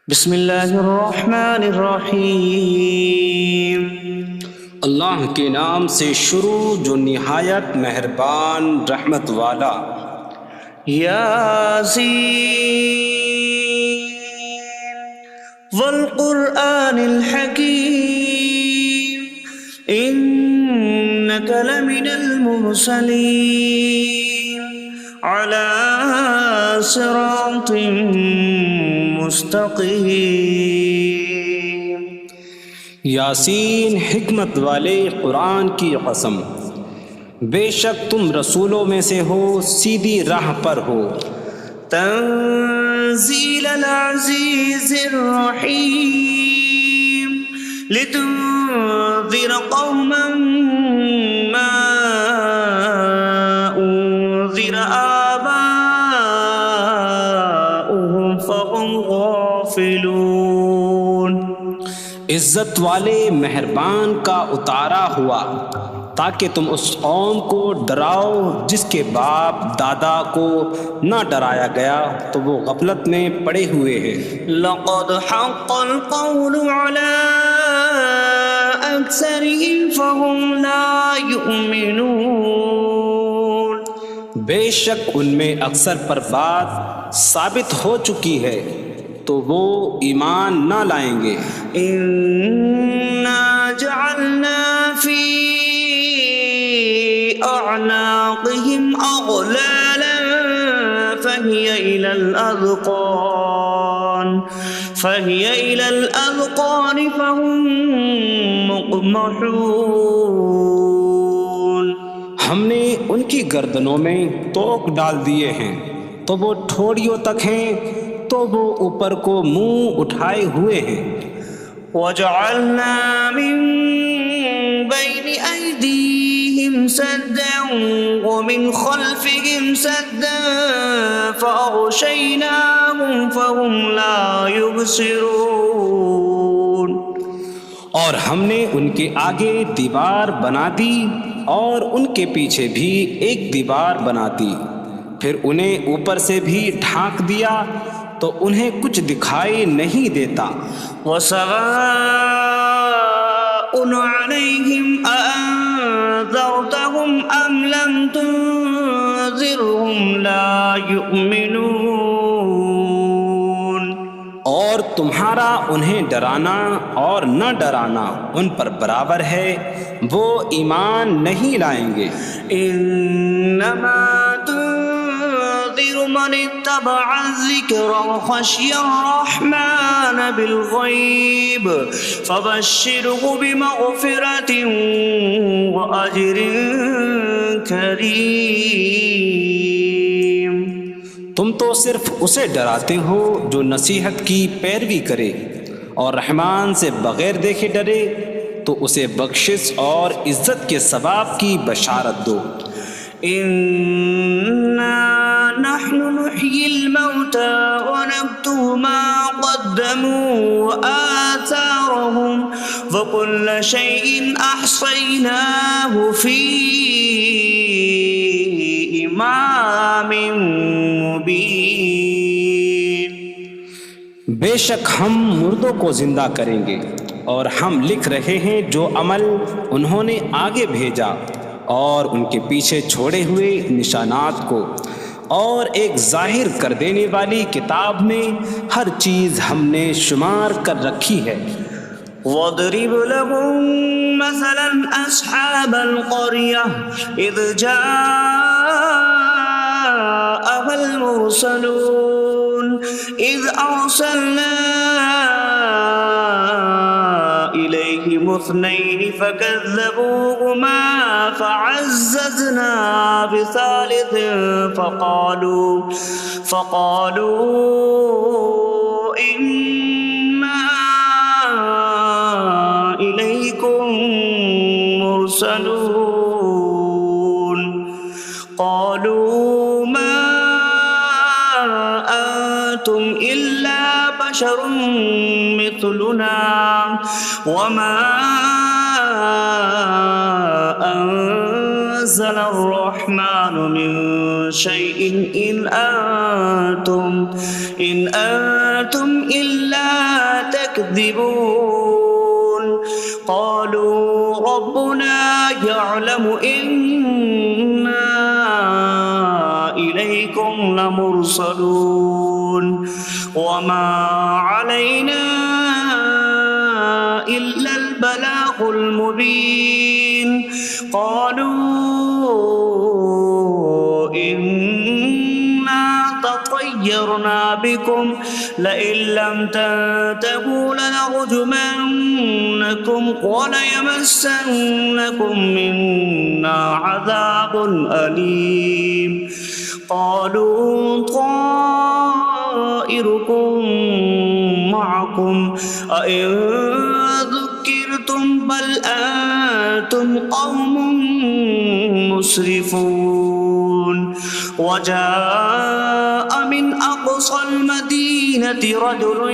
بسم اللہ الرحمن الرحیم۔ اللہ کے نام سے شروع جو نہایت مہربان رحمت والا۔ یاسین والقرآن الحکیم انک لمن المرسلین علی صراط مستقیم۔ یاسین حکمت والے قرآن کی قسم، بے شک تم رسولوں میں سے ہو، سیدھی راہ پر ہو۔ تنزیل العزیز الرحیم لتنذر قوما ما انذر آباؤهم فهم غافلون۔ عزت والے مہربان کا اتارا ہوا تاکہ تم اس قوم کو ڈراؤ جس کے باپ دادا کو نہ ڈرایا گیا تو وہ غفلت میں پڑے ہوئے ہیں۔ لقد حق القول على أكثرهم فهم لا يؤمنون۔ بے شک ان میں اکثر پر بات ثابت ہو چکی ہے تو وہ ایمان نہ لائیں گے۔ إنا جعلنا في أعناقهم أغلالا فهي إلى الأذقان فهم مقمحون۔ ہم نے ان کی گردنوں میں توق ڈال دیے ہیں تو وہ ٹھوڑیوں تک ہیں، تو وہ اوپر کو منہ اٹھائے ہوئے ہیں۔ وجعلنا من بين أيديهم سدا ومن خلفهم سدا فأغشيناهم فهم لا يبصرون۔ اور ہم نے ان کے آگے دیوار بنا دی اور ان کے پیچھے بھی ایک دیوار بنا دی، پھر انہیں اوپر سے بھی ڈھانک دیا تو انہیں کچھ دکھائی نہیں دیتا۔ وسواء عليهم أأنذرتهم أم لم تنذرهم لا يؤمنون۔ اور تمہارا انہیں ڈرانا اور نہ ڈرانا ان پر برابر ہے، وہ ایمان نہیں لائیں گے۔ انما تنذر من اتبع الذکر وخشی الرحمن بالغیب فبشره بمغفرة وأجر کریم۔ تم تو صرف اسے ڈراتے ہو جو نصیحت کی پیروی کرے اور رحمان سے بغیر دیکھے ڈرے، تو اسے بخشش اور عزت کے ثواب کی بشارت دو۔ انا نحن نحيي الموتى ونكتب ما قدموا وآثارهم وكل شيء أحصيناه في إمام مبين۔ بے شک ہم مردوں کو زندہ کریں گے اور ہم لکھ رہے ہیں جو عمل انہوں نے آگے بھیجا اور ان کے پیچھے چھوڑے ہوئے نشانات کو، اور ایک ظاہر کر دینے والی کتاب میں ہر چیز ہم نے شمار کر رکھی ہے۔ وَاضْرِبْ لَهُم مَّثَلًا أَصْحَابَ الْقَرْيَةِ إِذْ جَاءَهَا الْمُرْسَلُونَ إِذْ أَرْسَلْنَا إِلَيْهِمُ اثْنَيْنِ فَكَذَّبُوهُمَا فَعَزَّزْنَا بِثَالِثٍ فَقَالُوا إِنَّا إِلَيْكُمْ مُرْسَلُونَ۔ قَالُوا مَا أَنتُمْ إِلَّا بَشَرٌ مِثْلُنَا وَمَا أَنتُمْ نزل الرحمن من شيء إن أنتم إلا تكذبون قالوا ربنا يعلم إنا إليكم لمرسلون وما علينا إلا البلاغ المبين قالوا إنا تطيرنا بكم لئن لم تنتهوا لنرجمنكم وليمسنكم منا عذاب أليم قالوا طائركم معكم أئن ذكرتم بل أنتم قوم مسرفون وجاء من أقصى المدينة رجل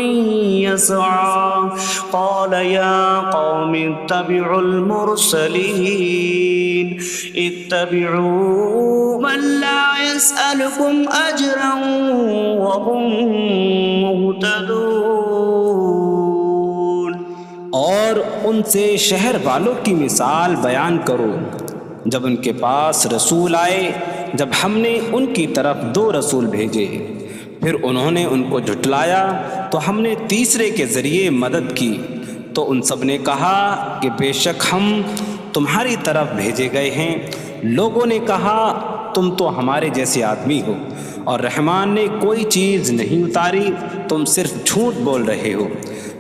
يسعى قال يا قوم اتبعوا المرسلين اتبعوا من لا يسألكم أجرا وهم مهتدون اور ان سے شہر والوں کی مثال بیان کرو جب ان کے پاس رسول آئے جب ہم نے ان کی طرف 2 رسول بھیجے پھر انہوں نے ان کو جھٹلایا تو ہم نے تیسرے کے ذریعے مدد کی تو ان سب نے کہا کہ بے شک ہم تمہاری طرف بھیجے گئے ہیں لوگوں نے کہا تم تو ہمارے جیسے آدمی ہو اور رحمان نے کوئی چیز نہیں اتاری تم صرف جھوٹ بول رہے ہو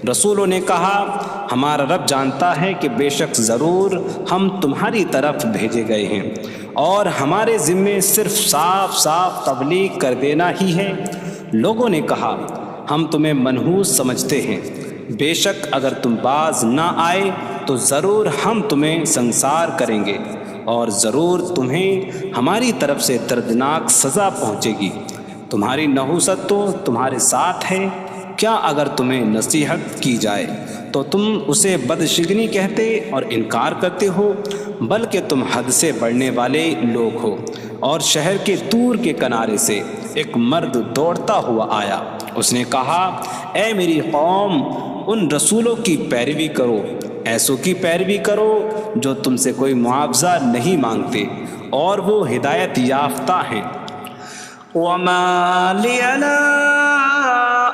رسولوں نے کہا ہمارا رب جانتا ہے کہ بے شک ضرور ہم تمہاری طرف بھیجے گئے ہیں اور ہمارے ذمے صرف صاف صاف تبلیغ کر دینا ہی ہے لوگوں نے کہا ہم تمہیں منحوس سمجھتے ہیں بے شک اگر تم باز نہ آئے تو ضرور ہم تمہیں سنسار کریں گے اور ضرور تمہیں ہماری طرف سے دردناک سزا پہنچے گی تمہاری نحوست تو تمہارے ساتھ ہے کیا اگر تمہیں نصیحت کی جائے تو تم اسے بدشگنی کہتے اور انکار کرتے ہو بلکہ تم حد سے بڑھنے والے لوگ ہو اور شہر کے دور کے کنارے سے ایک مرد دوڑتا ہوا آیا اس نے کہا اے میری قوم ان رسولوں کی پیروی کرو ایسوں کی پیروی کرو جو تم سے کوئی معاوضہ نہیں مانگتے اور وہ ہدایت یافتہ ہیں وما لي لا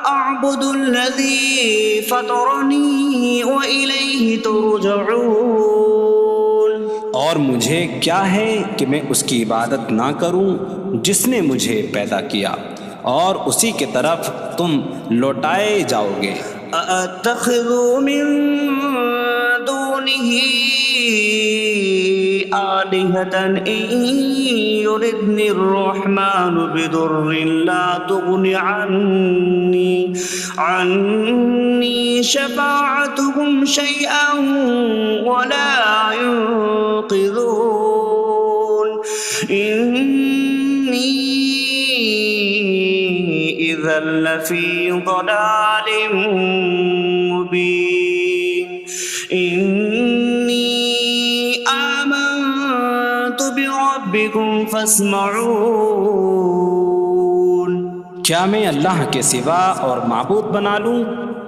أعبد الذي فطرني وإليه ترجعون اور مجھے کیا ہے کہ میں اس کی عبادت نہ کروں جس نے مجھے پیدا کیا اور اسی کی طرف تم لوٹائے جاؤ گے أأتخذ من دونه آلهة إن يردني الرحمن بضر لا تغن عني شفاعتهم شيئا ولا ينقذون إني إذا لفي ضلال مبين إني آمنت بربكم فاسمعون کیا میں اللہ کے سوا اور معبود بنا لوں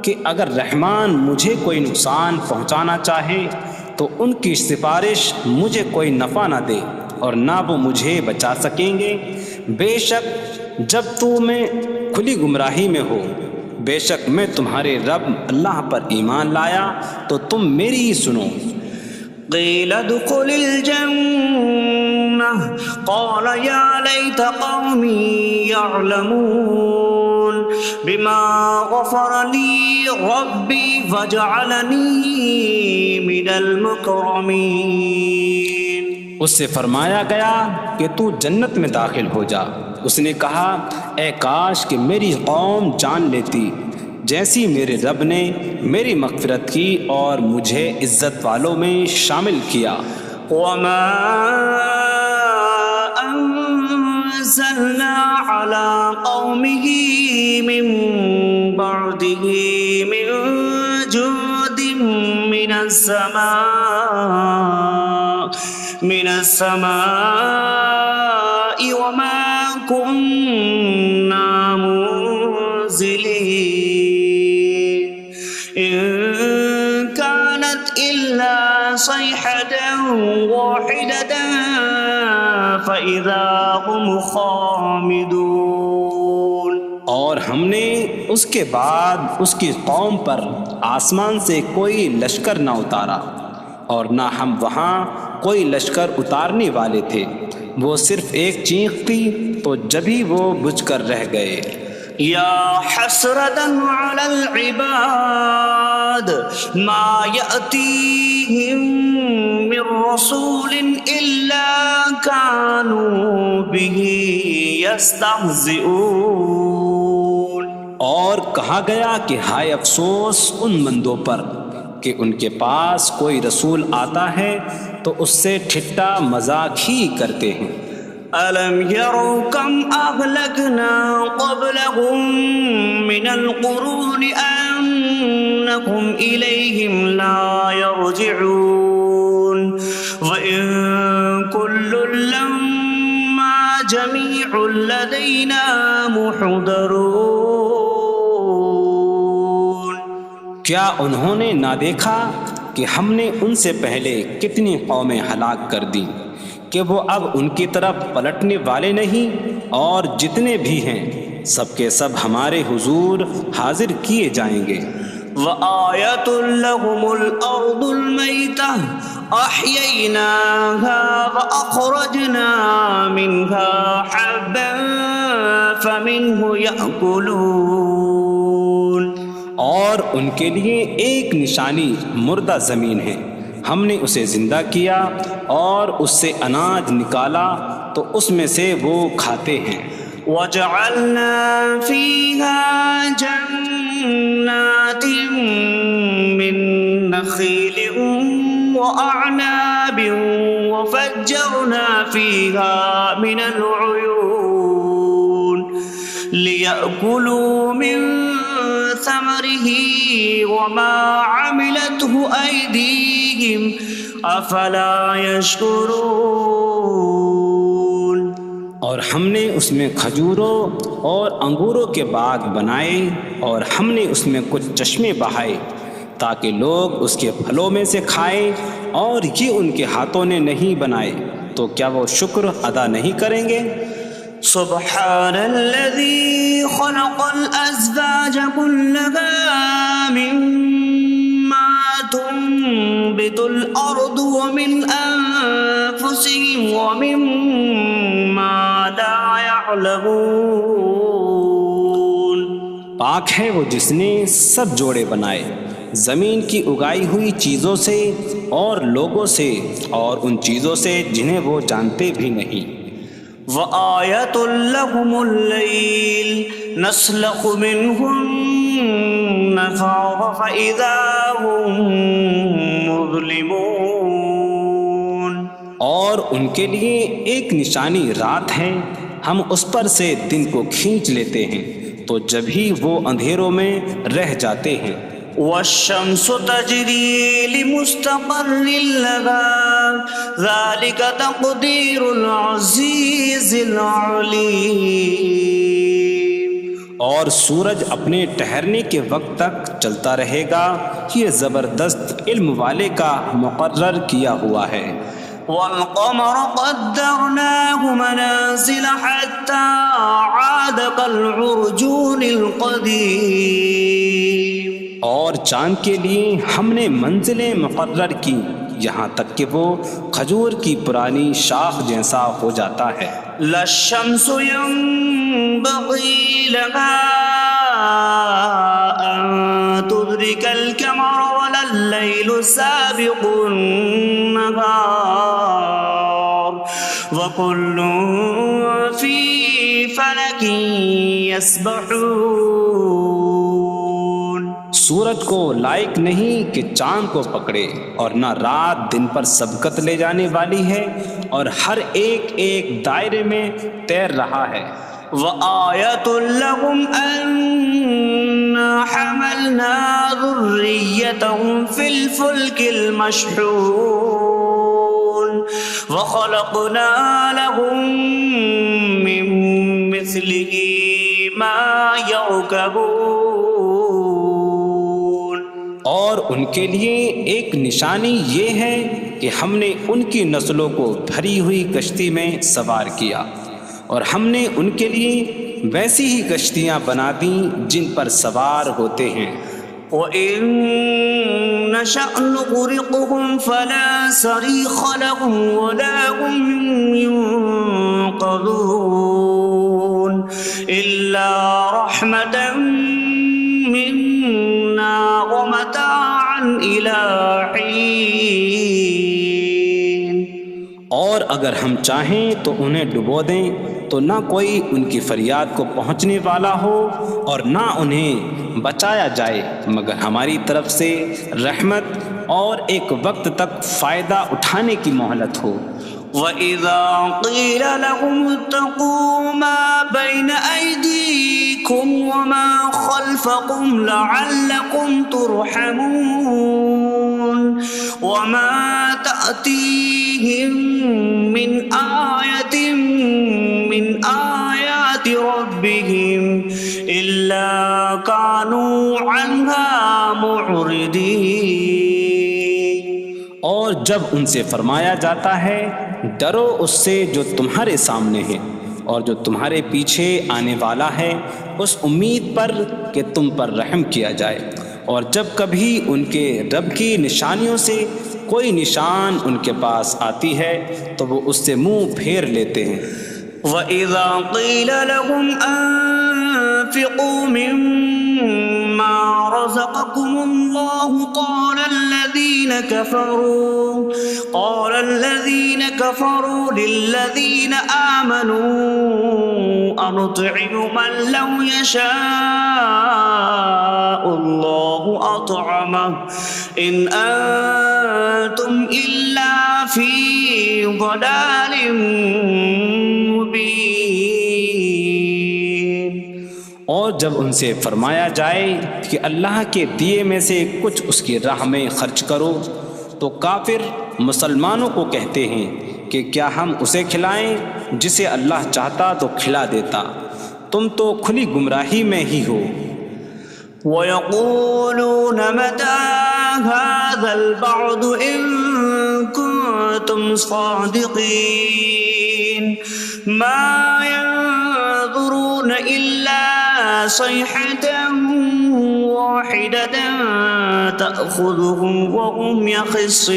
کہ اگر رحمان مجھے کوئی نقصان پہنچانا چاہے تو ان کی سفارش مجھے کوئی نفع نہ دے اور نہ وہ مجھے بچا سکیں گے بے شک جب میں کھلی گمراہی میں ہو بے شک میں تمہارے رب اللہ پر ایمان لایا تو تم میری ہی سنو قيل ادخل الجنة قال يا ليت قومي يعلمون بما غفر لي ربي فجعلني من المكرمين اس سے فرمایا گیا کہ تو جنت میں داخل ہو جا اس نے کہا اے کاش کہ میری قوم جان لیتی جیسی میرے رب نے میری مغفرت کی اور مجھے عزت والوں میں شامل کیا وما أنزلنا على قومه من بعده من جود من السماء من السماء وما كنا منزلين إن كانت إلا صيحة واحدة فإذا هم خامدون۔ اور ہم نے اس کے بعد اس کی قوم پر آسمان سے کوئی لشکر نہ اتارا، اور نہ ہم وہاں کوئی لشکر اتارنے والے تھے، وہ صرف ایک چیخ تھی تو جبھی وہ بجھ کر رہ گئے۔ یا حسرة على العباد ما يأتيهم من رسول إلا كانوا به يستهزئون۔ اور کہا گیا کہ ہائے افسوس ان بندوں پر کہ ان کے پاس کوئی رسول آتا ہے تو اس سے ٹھٹا مذاق ہی کرتے ہیں۔ أَلَمْ يَرَوْا كَمْ أَهْلَكْنَا قَبْلَهُمْ مِنَ الْقُرُونِ أَنَّكُمْ إِلَيْهِمْ لَا يَرْجِعُونَ وَإِن كُلٌّ لَّمَّا جَمِيعٌ لَّدَيْنَا مُحْضَرُونَ۔ کیا انہوں نے نہ دیکھا کہ ہم نے ان سے پہلے کتنی قومیں ہلاک کر دیں کہ وہ اب ان کی طرف پلٹنے والے نہیں، اور جتنے بھی ہیں سب کے سب ہمارے حضور حاضر کیے جائیں گے۔ وَآيَةٌ لَّهُمُ الْأَرْضُ الْمَيْتَةُ أَحْيَيْنَاهَا وَأَخْرَجْنَا مِنْهَا حَبًّا فَمِنْهُ يَأْكُلُونَ۔ اور ان کے لیے ایک نشانی مردہ زمین ہے، ہم نے اسے زندہ کیا اور اس سے اناج نکالا تو اس میں سے وہ کھاتے ہیں۔ وَجَعَلْنَا فِيهَا جَنَّاتٍ مِّن نَّخِيلٍ وَأَعْنَابٍ وَفَجَّرْنَا فِيهَا مِنَ الْعُيُونِ لِيَأْكُلُوا مِن ثَمَرِهِ وَمَا عَمِلَتْهُ أَيْدِيهِمْ أَفَلَا يَشْكُرُونَ۔ اور ہم نے اس میں کھجوروں اور انگوروں کے باغ بنائے، اور ہم نے اس میں کچھ چشمے بہائے تاکہ لوگ اس کے پھلوں میں سے کھائیں، اور یہ ان کے ہاتھوں نے نہیں بنائے، تو کیا وہ شکر ادا نہیں کریں گے؟ سبحان الذي خلق الأزواج كلها مما تنبت الأرض ومن أنفسهم ومما لا يعلمون۔ پاک ہے وہ جس نے سب جوڑے بنائے زمین کی اگائی ہوئی چیزوں سے اور لوگوں سے اور ان چیزوں سے جنہیں وہ جانتے بھی نہیں۔ وَآيَةٌ لَّهُمُ اللَّيْلُ نَسْلَخُ مِنْهُ النَّهَارَ فَإِذَا هُم مُظْلِمُونَ۔ اور ان کے لیے ایک نشانی رات ہے، ہم اس پر سے دن کو کھینچ لیتے ہیں تو جبھی وہ اندھیروں میں رہ جاتے ہیں۔ وَالشَّمْسُ تَجْرِي لِمُسْتَقَرٍّ لَّهَا ذَلِكَ تَقْدِيرُ الْعَزِيزِ الْعَلِيمِ۔ اور سورج اپنے ٹھہرنے کے وقت تک چلتا رہے گا، یہ زبردست علم والے کا مقرر کیا ہوا ہے۔ وَالْقَمَرَ قَدَّرْنَاهُ مَنَازِلَ حَتَّى عَادَ كَالْعُرْجُونِ الْقَدِيمِ۔ اور چاند کے لیے ہم نے منزلیں مقرر کی یہاں تک کہ وہ کھجور کی پرانی شاخ جیسا ہو جاتا ہے۔ لا الشمس ينبغي لها أن تدرك القمر ولا الليل سابق النهار وكل في فلك يسبحون۔ سورج کو لائق نہیں کہ چاند کو پکڑے، اور نہ رات دن پر سبقت لے جانے والی ہے، اور ہر ایک ایک دائرے میں تیر رہا ہے۔ وَآيَةٌ لَّهُمْ أَنَّا حَمَلْنَا ذُرِّيَّتَهُمْ فِي الْفُلْكِ الْمَشْحُونِ۔ وخلقنا لهم من مثله ما يركبون. اور ان کے لیے ایک نشانی یہ ہے کہ ہم نے ان کی نسلوں کو بھری ہوئی کشتی میں سوار کیا، اور ہم نے ان کے لیے ویسی ہی کشتیاں بنا دیں جن پر سوار ہوتے ہیں. وَإِن نَّشَأْ نُغْرِقْهُمْ فَلَا صَرِيخَ لَهُمْ وَلَا هُمْ يُنقَذُونَ إِلَّا رَحْمَةً مِّنَّا وَمَتَاعًا إِلَىٰ حِينٍ. اور اگر ہم چاہیں تو انہیں ڈبو دیں تو نہ کوئی ان کی فریاد کو پہنچنے والا ہو اور نہ انہیں بچایا جائے مگر ہماری طرف سے رحمت اور ایک وقت تک فائدہ اٹھانے کی مہلت ہو. وَإِذَا قِيلَ لَهُمُ اتَّقُوا مَا بَيْنَ أَيْدِيكُمْ وَمَا خَلْفَكُمْ لَعَلَّكُمْ تُرْحَمُونَ وَمَا تَأْتِيهِم مِّنْ آيَةٍ مِّنْ آيَاتِ رَبِّهِمْ إِلَّا كَانُوا عَنْهَا مُعْرِضِينَ. اور جب ان سے فرمایا جاتا ہے ڈرو اس سے جو تمہارے سامنے ہے اور جو تمہارے پیچھے آنے والا ہے، اس امید پر کہ تم پر رحم کیا جائے، اور جب کبھی ان کے رب کی نشانیوں سے کوئی نشان ان کے پاس آتی ہے تو وہ اس سے منہ پھیر لیتے ہیں. وَإِذَا قِيلَ لَهُمْ أَنفِقُوا مِمَّا رَزَقَكُمُ اللَّهُ قَالَ الَّذِينَ كَفَرُوا لِلَّذِينَ آمَنُوا أَنُطْعِمُ مَن لَّوْ يَشَاءُ اللَّهُ أَطْعَمَهُ إِنْ أَنتُمْ إِلَّا فِي ضَلَالٍ مبین. اور جب ان سے فرمایا جائے کہ اللہ کے دیے میں سے کچھ اس کی راہ میں خرچ کرو تو کافر مسلمانوں کو کہتے ہیں کہ کیا ہم اسے کھلائیں جسے اللہ چاہتا تو کھلا دیتا، تم تو کھلی گمراہی میں ہی ہو. وَيَقُولُونَ مَتَىٰ هَٰذَا الْوَعْدُ إِن كُنتُمْ صَادِقِينَ مَا يَنظُرُونَ إِلَّا صَيْحَةً وَاحِدَةً تَأْخُذُهُمْ وَهُمْ يَخِصِّمُونَ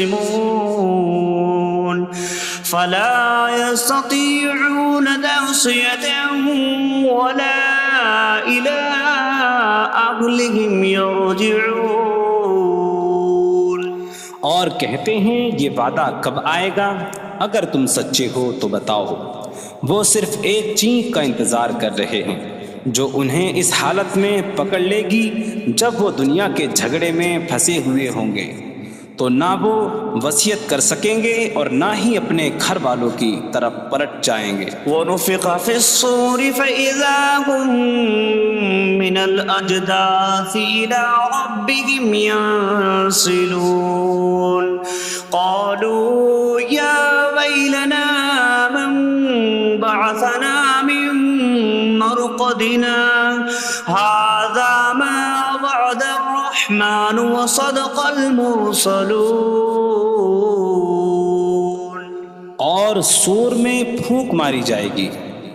فَلَا يَسْتَطِيعُونَ تَوْصِيَةً وَلَا إِلَىٰ أَهْلِهِمْ يَرْجِعُونَ. اور کہتے ہیں یہ وعدہ کب آئے گا؟ اگر تم سچے ہو تو بتاؤ. وہ صرف ایک چینک کا انتظار کر رہے ہیں جو انہیں اس حالت میں پکڑ لے گی جب وہ دنیا کے جھگڑے میں پھنسے ہوئے ہوں گے، تو نہ وہ وصیت کر سکیں گے اور نہ ہی اپنے گھر والوں کی طرف پلٹ جائیں گے. وَنُفِخَ فِي الصُّورِ فَإِذَا هُم مِّنَ الْأَجْدَاثِ إِلَىٰ رَبِّهِمْ يَنسِلُونَ قَالُوا يَا وَيْلَنَا مَن بَعَثَنَا مِن مَّرْقَدِنَا هَٰذَا مَا وَعَدَ الرَّحْمَٰنُ وَصَدَقَ الْمُرْسَلُونَ. اور سور میں پھونک ماری جائے گی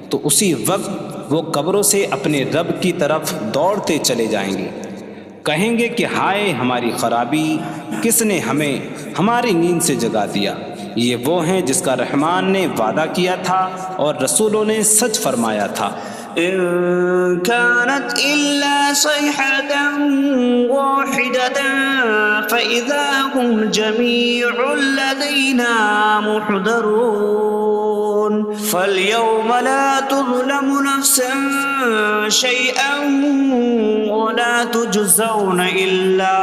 تو اسی وقت وہ قبروں سے اپنے رب کی طرف دوڑتے چلے جائیں گے، کہیں گے کہ ہائے ہماری خرابی، کس نے ہمیں ہماری نیند سے جگا دیا. یہ وہ ہیں جس کا رحمان نے وعدہ کیا تھا اور رسولوں نے سچ فرمایا تھا. إن كانت إلا صيحة واحدة فإذا هم جميع لدينا محضرون. فاليوم لا تظلم نفس شيئا ولا تجزون إلا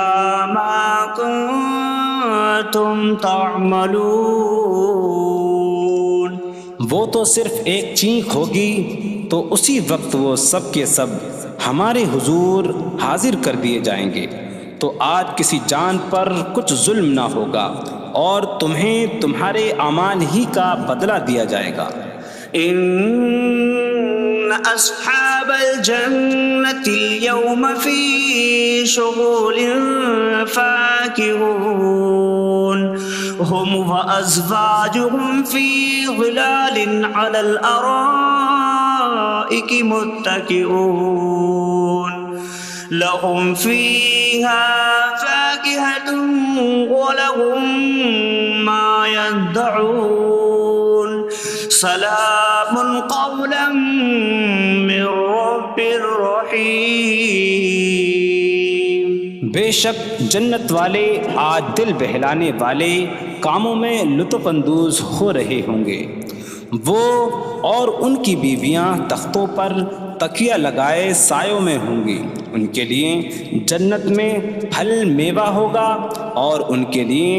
ما كنتم تعملون. وہ تو صرف ایک چینک ہوگی تو اسی وقت وہ سب کے سب ہمارے حضور حاضر کر دیے جائیں گے، تو آج کسی جان پر کچھ ظلم نہ ہوگا اور تمہیں تمہارے اعمال ہی کا بدلہ دیا جائے گا۔ إن أصحاب الجنة اليوم في شغل فاكهون هم وأزواجهم في ظلال على الأرائك متكئون لهم فيها فاكهة ولهم ما يدعون سلام قولا من رب رحیم۔ بے شک جنت والے آج دل بہلانے والے کاموں میں لطف اندوز ہو رہے ہوں گے۔ وہ اور ان کی بیویاں تختوں پر تکیہ لگائے سایوں میں ہوں گی۔ ان کے لیے جنت میں پھل میوہ ہوگا اور ان کے لیے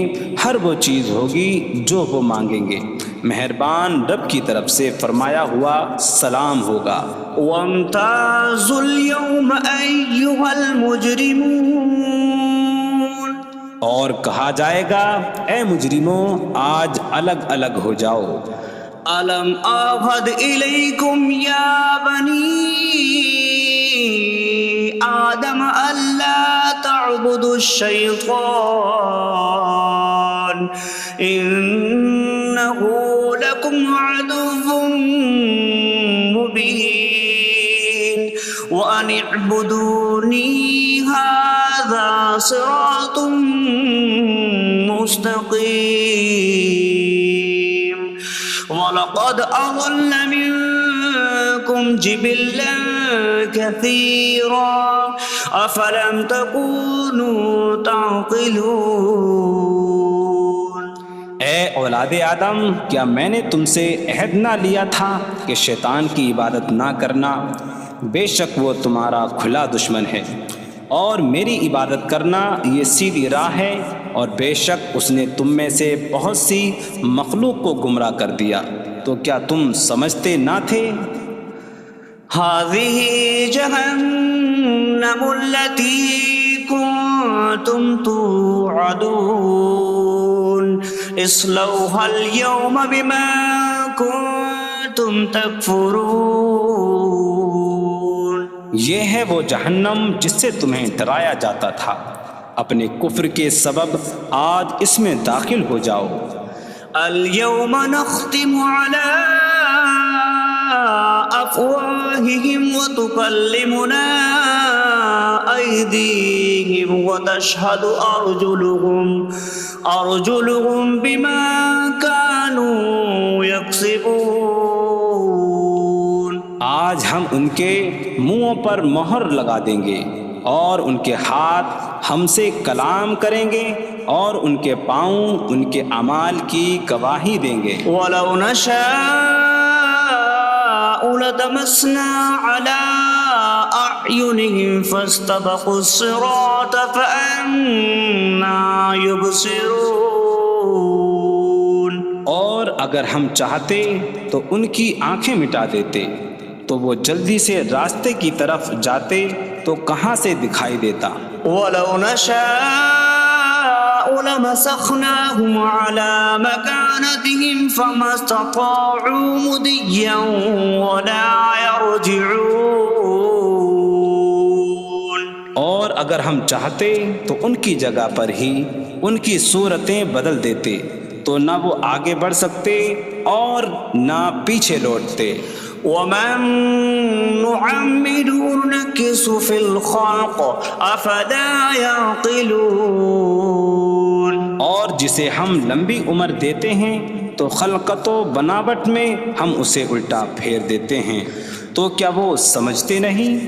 ہر وہ چیز ہوگی جو وہ مانگیں گے۔ مہربان رب کی طرف سے فرمایا ہوا سلام ہوگا۔ وامتازوا اليوم أيها المجرمون، اور کہا جائے گا اے مجرموں آج الگ الگ ہو جاؤ۔ ألم أعهد إليكم يا بني آدم ألا تعبدوا الشيطان إنه لكم عدو مبين وأن اعبدوني هذا صراط مستقيم وَلَقَدْ أَضَلَّ مِنكُمْ جِبِلًّا كَثِيرًا أَفَلَمْ تَكُونُوا تَعْقِلُونَ۔ اے اولاد آدم، کیا میں نے تم سے عہد نہ لیا تھا کہ شیطان کی عبادت نہ کرنا؟ بے شک وہ تمہارا کھلا دشمن ہے، اور میری عبادت کرنا یہ سیدھی راہ ہے، اور بے شک اس نے تم میں سے بہت سی مخلوق کو گمراہ کر دیا، تو کیا تم سمجھتے نہ تھے؟ هذه جهنم التي كنتم توعدون اصلوها اليوم بما كنتم تكفرون۔ یہ ہے وہ جہنم جس سے تمہیں ڈرایا جاتا تھا، اپنے کفر کے سبب آج اس میں داخل ہو جاؤ۔ اليوم نختم على أفواههم وتكلمنا أيديهم وتشهد أرجلهم بما كانوا يكسبون۔ آج ہم ان کے منہوں پر مہر لگا دیں گے، اور ان کے ہاتھ ہم سے کلام کریں گے، اور ان کے پاؤں ان کے اعمال کی گواہی دیں گے۔ وَلَوْ نَشَاءُ لَطَمَسْنَا عَلَىٰ أَعْيُنِهِمْ فَاسْتَبَقُوا الصِّرَاطَ فَأَنَّىٰ يُبْصِرُونَ۔ اور اگر ہم چاہتے تو ان کی آنکھیں مٹا دیتے، تو وہ جلدی سے راستے کی طرف جاتے تو کہاں سے دکھائی دیتا۔ وَلَوْ نَشَاءُ لَمَسَخْنَاهُمْ عَلَىٰ مَكَانَتِهِمْ فَمَا اسْتَطَاعُوا مُضِيًّا وَلَا يَرْجِعُونَ۔ اور اگر ہم چاہتے تو ان کی جگہ پر ہی ان کی صورتیں بدل دیتے، تو نہ وہ آگے بڑھ سکتے اور نہ پیچھے لوٹتے۔ وَمَن نُّعَمِّرْهُ نُنَكِّسْهُ فِي الْخَلْقِ أَفَلَا يَعْقِلُونَ۔ اور جسے ہم لمبی عمر دیتے ہیں تو خلقت و بناوٹ میں ہم اسے الٹا پھیر دیتے ہیں، تو کیا وہ سمجھتے نہیں؟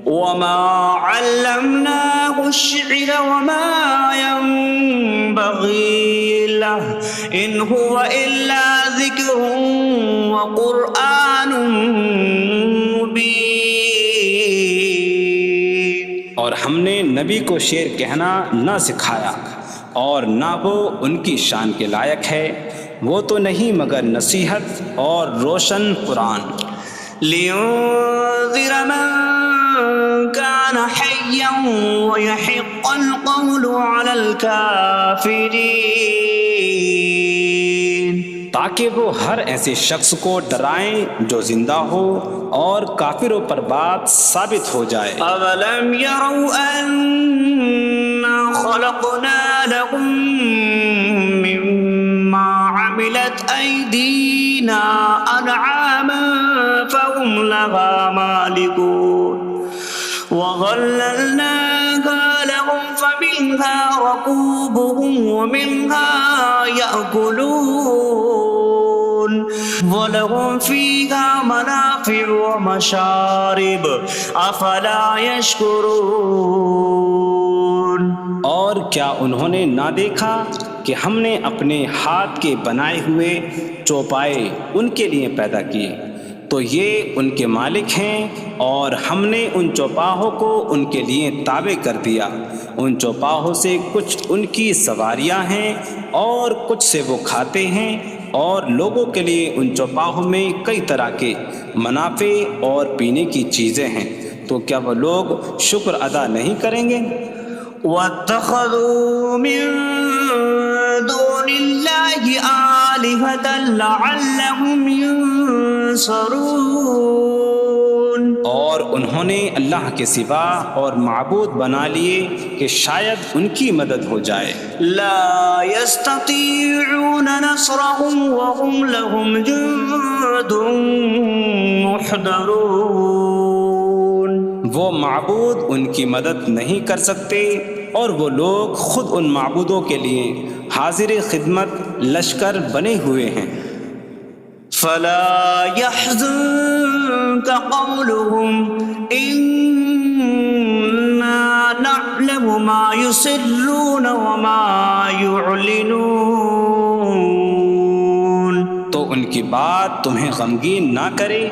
وَمَا عَلَّمْنَاهُ الشِّعْرَ وَمَا يَنبَغِي لَهُ إِنْ هُوَ إِلَّا ذِكْرٌ وَقُرْآنٌ مُّبِينٌ۔ اور ہم نے نبی کو شعر کہنا نہ سکھایا، اور نہ وہ ان کی شان کے لائق ہے، وہ تو نہیں مگر نصیحت اور روشن قرآن۔ لِيُنذِرَ مَن كَانَ حَيًّا حيا ويحق القول على الكافرين تاکہ وہ ہر ایسے شخص کو ڈرائیں جو زندہ ہو اور کافروں پر بات ثابت ہو جائے۔ أولم يروا أنا خلقنا لهم مما عملت أيدينا أنعاما فهم لها مالكون وظللناها لهم فمنها ركوبهم ومنها يأكلون وَلَهُمْ فِيهَا مَنَافِعُ وَمَشَارِبُ أَفَلَا يَشْكُرُونَ۔ اور کیا انہوں نے نہ دیکھا کہ ہم نے اپنے ہاتھ کے بنائے ہوئے چوپائے ان کے لیے پیدا کیے، تو یہ ان کے مالک ہیں، اور ہم نے ان چوپاہوں کو ان کے لیے تابع کر دیا۔ ان چوپاہوں سے کچھ ان کی سواریاں ہیں اور کچھ سے وہ کھاتے ہیں، اور لوگوں کے لیے ان چوپاہوں میں کئی طرح کے منافع اور پینے کی چیزیں ہیں، تو کیا وہ لوگ شکر ادا نہیں کریں گے؟ وَاتَّخَذُوا مِن دُونِ اللَّهِ آلِهَةً لَعَلَّهُمْ يُنصَرُونَ۔ اور انہوں نے اللہ کے سوا اور معبود بنا لیے کہ شاید ان کی مدد ہو جائے۔ لا يستطيعون نصرهم وهم لهم جند محضرون۔ وہ معبود ان کی مدد نہیں کر سکتے، اور وہ لوگ خود ان معبودوں کے لیے حاضر خدمت لشکر بنے ہوئے ہیں۔ فلا يحزنك قولهم إنا نعلم ما يسرون وما يعلنون۔ تو ان کی بات تمہیں غمگین نہ کرے،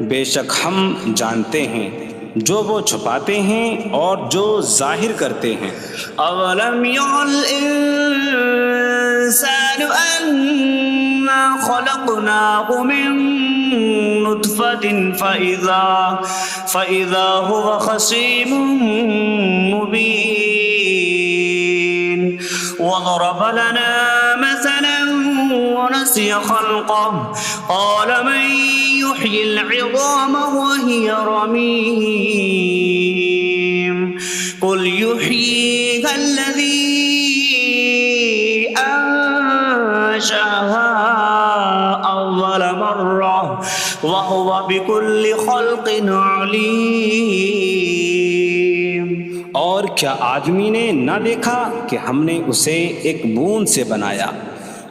بے شک ہم جانتے ہیں جو وہ چھپاتے ہیں اور جو ظاہر کرتے ہیں۔ اولم ير الانسان انا خلقناه من نطفة فإذا هو خصيم مبين وضرب لنا مثلا ونسي خلقه قال من يحيي العظام وهي رميم قل يحييها الذي أنشأها أول مرة وهو بكل خلق عليم۔ اور کیا آدمی نے نہ دیکھا کہ ہم نے اسے ایک بوند سے بنایا،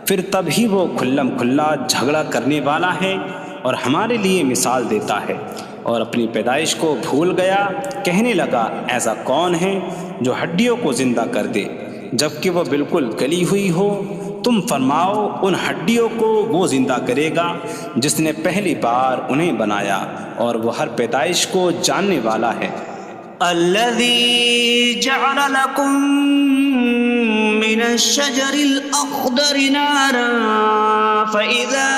پھر تب ہی وہ کھلم کھلا جھگڑا کرنے والا ہے اور ہمارے لیے مثال دیتا ہے، اور اپنی پیدائش کو بھول گیا، کہنے لگا ایسا کون ہے جو ہڈیوں کو زندہ کر دے جبکہ وہ بالکل گلی ہوئی ہو؟ تم فرماؤ ان ہڈیوں کو وہ زندہ کرے گا جس نے پہلی بار انہیں بنایا، اور وہ ہر پیدائش کو جاننے والا ہے۔ الذي جعل لكم من الشجر الأخضر نارا فإذا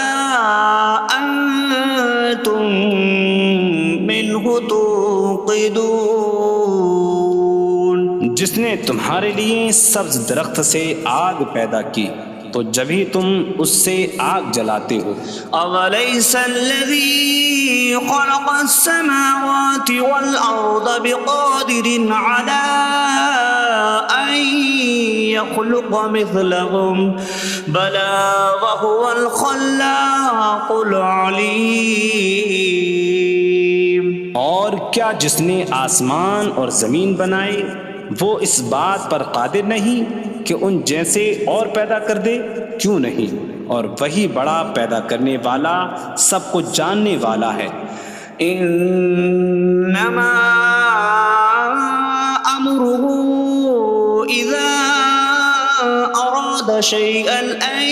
أنتم منه توقدون۔ جس نے تمہارے لیے سبز درخت سے آگ پیدا کی تو جب ہی تم اس سے آگ جلاتے ہو۔ أَوَلَيْسَ الَّذِي خَلَقَ السَّمَاوَاتِ وَالْأَرْضَ بِقَادِرٍ عَلَىٰ أَن يَخْلُقَ مِثْلَهُم بَلَىٰ وَهُوَ الْخَلَّاقُ الْعَلِيمُ۔ اور کیا جس نے آسمان اور زمین بنائے وہ اس بات پر قادر نہیں کہ ان جیسے اور پیدا کر دے؟ کیوں نہیں، اور وہی بڑا پیدا کرنے والا سب کچھ جاننے والا ہے۔ انما امره اذا اراد شيئا ان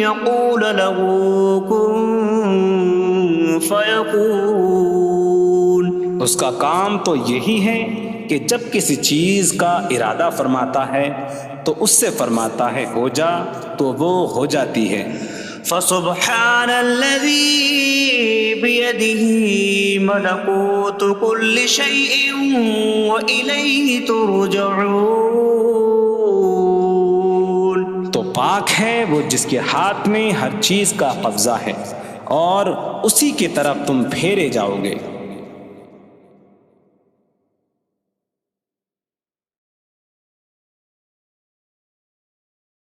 يقول له كن فيكون۔ اس کا کام تو یہی ہے کہ جب کسی چیز کا ارادہ فرماتا ہے تو اس سے فرماتا ہے ہو جا، تو وہ ہو جاتی ہے۔ فسبحان الذي بيده ملكوت كل شيء وإليه ترجعون. تو پاک ہے وہ جس کے ہاتھ میں ہر چیز کا قبضہ ہے اور اسی کی طرف تم پھیرے جاؤ گے.